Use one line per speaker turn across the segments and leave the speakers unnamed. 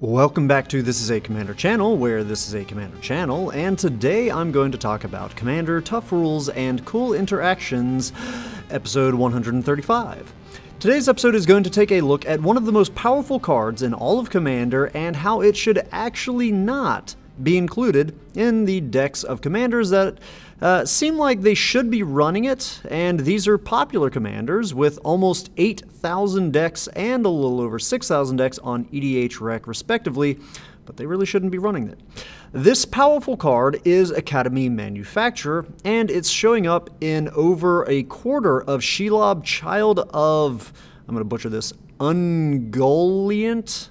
Welcome back to This Is a Commander channel, where this is a Commander channel, and today I'm going to talk about Commander, tough rules, and cool interactions, episode 135. Today's episode is going to take a look at one of the most powerful cards in all of Commander and how it should actually not be included in the decks of commanders that seem like they should be running it, and these are popular commanders with almost 8,000 decks and a little over 6,000 decks on EDH Rec respectively, but they really shouldn't be running it. This powerful card is Academy Manufacturer, and it's showing up in over a quarter of Shelob Child of, I'm going to butcher this, Ungoliant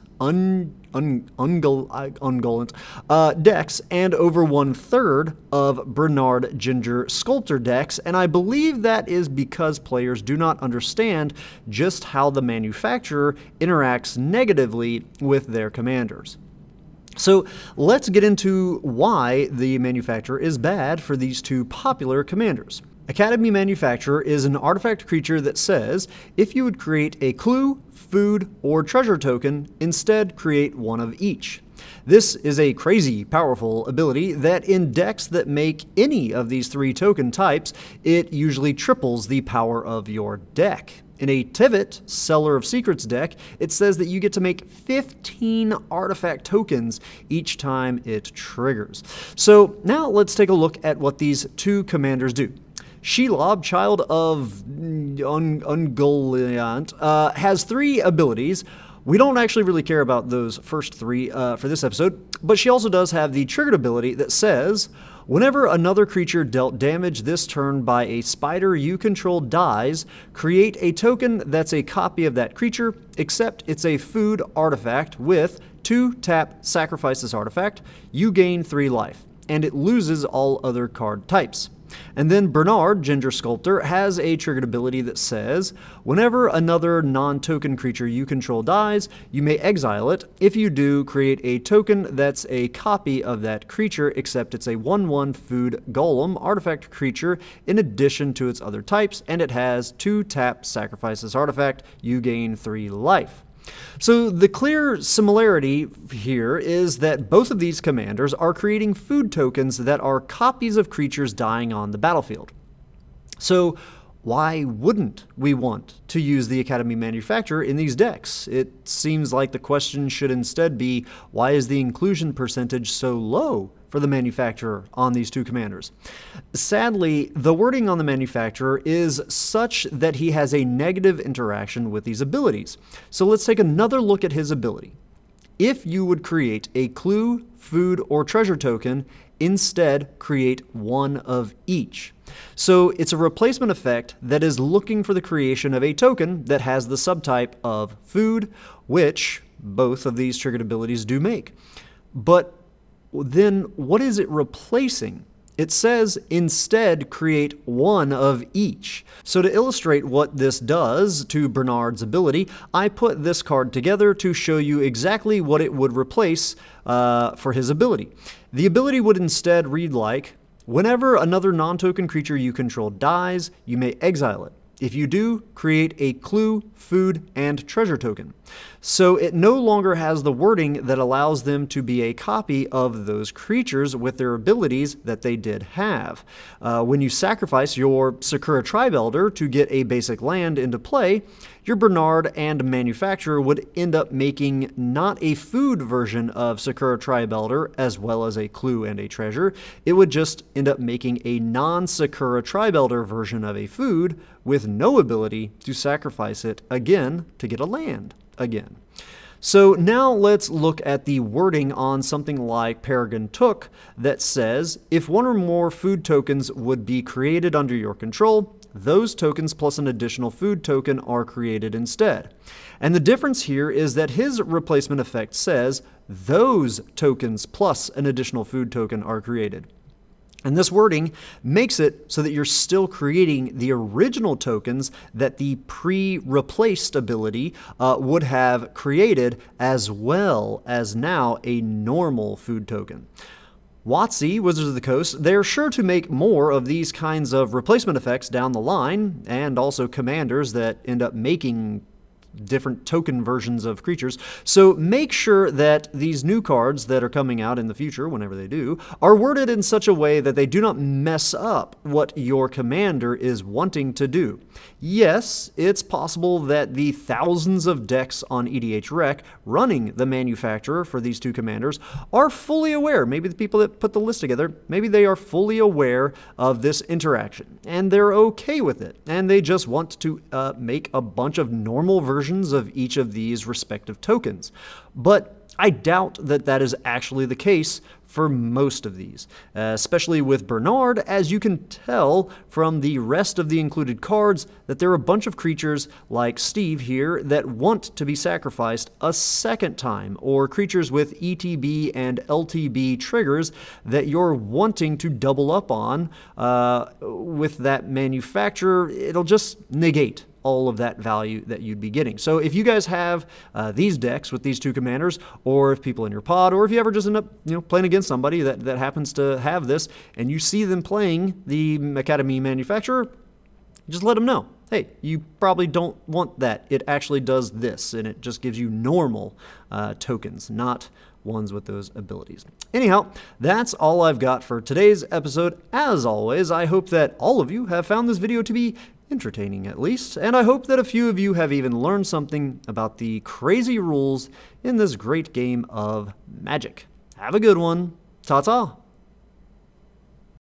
decks, and over 1/3 of Bernard Ginger Sculptor decks, and I believe that is because players do not understand just how the manufacturer interacts negatively with their commanders. So let's get into why the manufacturer is bad for these two popular commanders. Academy Manufacturer is an artifact creature that says, if you would create a clue, food, or treasure token, instead create one of each. This is a crazy powerful ability that in decks that make any of these three token types, it usually triples the power of your deck. In a Tivit, Seller of Secrets deck, it says that you get to make 15 artifact tokens each time it triggers. So now let's take a look at what these two commanders do. Shelob, Child of Ungoliant, has three abilities. We don't actually really care about those first three for this episode, but she also does have the triggered ability that says, whenever another creature dealt damage this turn by a spider you control dies, create a token that's a copy of that creature, except it's a food artifact with 2 tap, sacrifice this artifact, you gain 3 life, and it loses all other card types. And then Bernard, Ginger Sculptor, has a triggered ability that says, whenever another non-token creature you control dies, you may exile it. If you do, create a token that's a copy of that creature, except it's a 1/1 food golem artifact creature in addition to its other types, and it has 2 tap, sacrifice this artifact, you gain 3 life. So the clear similarity here is that both of these commanders are creating food tokens that are copies of creatures dying on the battlefield. So why wouldn't we want to use the Academy Manufacturer in these decks? It seems like the question should instead be, why is the inclusion percentage so low for the manufacturer on these two commanders? Sadly, the wording on the manufacturer is such that he has a negative interaction with these abilities. So let's take another look at his ability. If you would create a clue, food, or treasure token, instead create one of each. So it's a replacement effect that is looking for the creation of a token that has the subtype of food, which both of these triggered abilities do make. But then what is it replacing? It says instead create one of each. So to illustrate what this does to Bernard's ability, I put this card together to show you exactly what it would replace for his ability. The ability would instead read like, whenever another non-token creature you control dies, you may exile it. If you do, create a clue, food, and treasure token. So it no longer has the wording that allows them to be a copy of those creatures with their abilities that they did have. When you sacrifice your Sakura Tribe Elder to get a basic land into play, your Bernard and Manufacturer would end up making not a food version of Sakura Tribe Elder as well as a clue and a treasure. It would just end up making a non-Sakura Tribe Elder version of a food with no ability to sacrifice it again to get a land again. So now let's look at the wording on something like Peregrine Took that says, if one or more food tokens would be created under your control, those tokens plus an additional food token are created instead. And the difference here is that his replacement effect says, those tokens plus an additional food token are created. And this wording makes it so that you're still creating the original tokens that the pre-replaced ability would have created, as well as now a normal food token. WotC, Wizards of the Coast, they're sure to make more of these kinds of replacement effects down the line, and also commanders that end up making different token versions of creatures. So make sure that these new cards that are coming out in the future, whenever they do, are worded in such a way that they do not mess up what your commander is wanting to do. Yes, it's possible that the thousands of decks on EDHREC running the manufacturer for these two commanders are fully aware, maybe the people that put the list together, maybe they are fully aware of this interaction, and they're okay with it, and they just want to make a bunch of normal versions of each of these respective tokens. But I doubt that that is actually the case for most of these, especially with Bernard, as you can tell from the rest of the included cards that there are a bunch of creatures like Steve here that want to be sacrificed a second time, or creatures with ETB and LTB triggers that you're wanting to double up on with that manufacturer. It'll just negate all of that value that you'd be getting. So if you guys have these decks with these two commanders, or if people in your pod, or if you ever just end up playing against somebody that happens to have this, and you see them playing the Academy manufacturer, just let them know. Hey, you probably don't want that. It actually does this, and it just gives you normal tokens, not ones with those abilities. Anyhow, that's all I've got for today's episode. As always, I hope that all of you have found this video to be entertaining at least, and I hope that a few of you have even learned something about the crazy rules in this great game of Magic. Have a good one. Ta-ta!